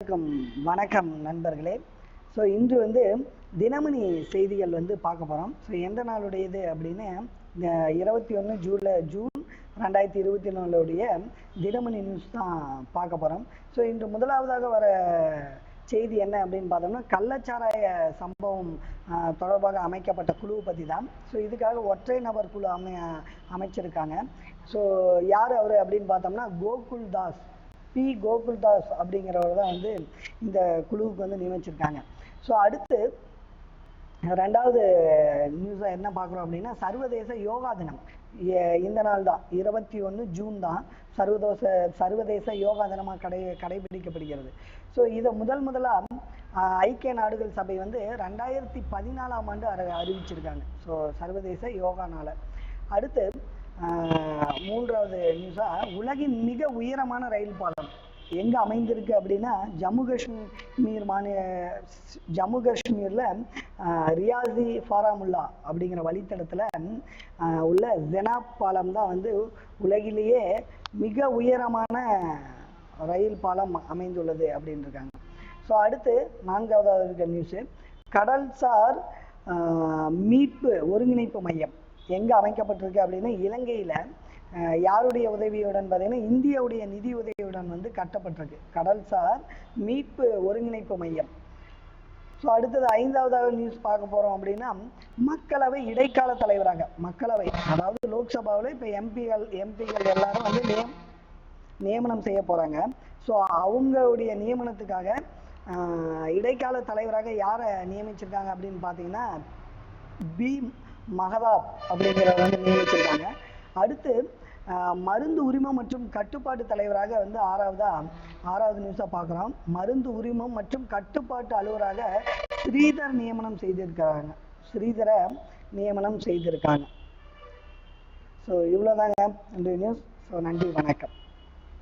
அனைவருக்கும் வணக்கம் நண்பர்களே. ஸோ இன்று தினமணி செய்திகள் பார்க்க போகிறோம். ஸோ எந்த நாளுடையது அப்படின்னு 21 ஜூன் 2024 தினமணி நியூஸ் தான் பார்க்க போகிறோம். ஸோ இன்று முதலாவதாக வர செய்தி என்ன அப்படின்னு பார்த்தோம்னா, கள்ளச்சாராய சம்பவம் தொடர்பாக அமைக்கப்பட்ட குழுவை பற்றி தான். ஸோ இதுக்காக ஒற்றை நபர் குழு அமைச்சிருக்காங்க. ஸோ யார் அவர் அப்படின்னு பார்த்தோம்னா, கோகுல்தாஸ் அப்படிங்கிறவர் தான் இந்த குழுவுக்கு நியமிச்சிருக்காங்க. ஸோ அடுத்து ரெண்டாவது நியூஸாக என்ன பார்க்குறோம் அப்படின்னா, சர்வதேச யோகா தினம். இந்த நாள் தான் 21 ஜூன் தான் சர்வதேச யோகா தினமாக கடைபிடிக்கப்படுகிறது. ஸோ இதை முதலாக ஐக்கிய நாடுகள் சபை 2014 அறிவிச்சிருக்காங்க. ஸோ சர்வதேச யோகா நாளை. அடுத்து மூன்றாவது நியூஸாக, உலகின் மிக உயரமான ரயில் பாலம் எங்கே அமைந்திருக்கு அப்படின்னா, ஜம்மு காஷ்மீரில் ரியாசி ஃபாராமுல்லா அப்படிங்கிற வழித்தடத்தில் உள்ள ஜெனாப் பாலம் தான் உலகிலேயே மிக உயரமான ரயில் பாலம் அமைந்துள்ளது அப்படின்னு இருக்காங்க. ஸோ அடுத்து நான்காவதாக இருக்க நியூஸு, கடல்சார் மீட்பு ஒருங்கிணைப்பு மையம் எங்கே அமைக்கப்பட்டிருக்கு அப்படின்னா, இலங்கையில் யாருடைய உதவியுடன் பார்த்தீங்கன்னா, இந்தியாவுடைய நிதி உதவியுடன் கட்டப்பட்டிருக்கு கடல்சார் மீட்பு ஒருங்கிணைப்பு மையம். ஸோ அடுத்தது ஐந்தாவதாக நியூஸ் பார்க்க போகிறோம் அப்படின்னா, மக்களவை இடைக்கால தலைவராக அதாவது லோக்சபாவில் இப்போ எம்பிகள் எல்லாரும் நியமனம் செய்ய போகிறாங்க. ஸோ அவங்களுடைய நியமனத்துக்காக இடைக்கால தலைவராக யாரை நியமிச்சிருக்காங்க அப்படின்னு பார்த்தீங்கன்னா, பி மகதாப் அப்படிங்கிறவர் நியமிச்சிருக்காங்க. அடுத்து மருந்து உரிமம் மற்றும் கட்டுப்பாட்டு தலைவராக ஆறாவது நியூஸாக பார்க்குறோம். மருந்து உரிமம் மற்றும் கட்டுப்பாட்டு அலுவலராக ஸ்ரீதரை நியமனம் செய்திருக்காங்க. ஸோ இவ்வளோதாங்க இந்த நியூஸ். ஸோ நன்றி, வணக்கம்.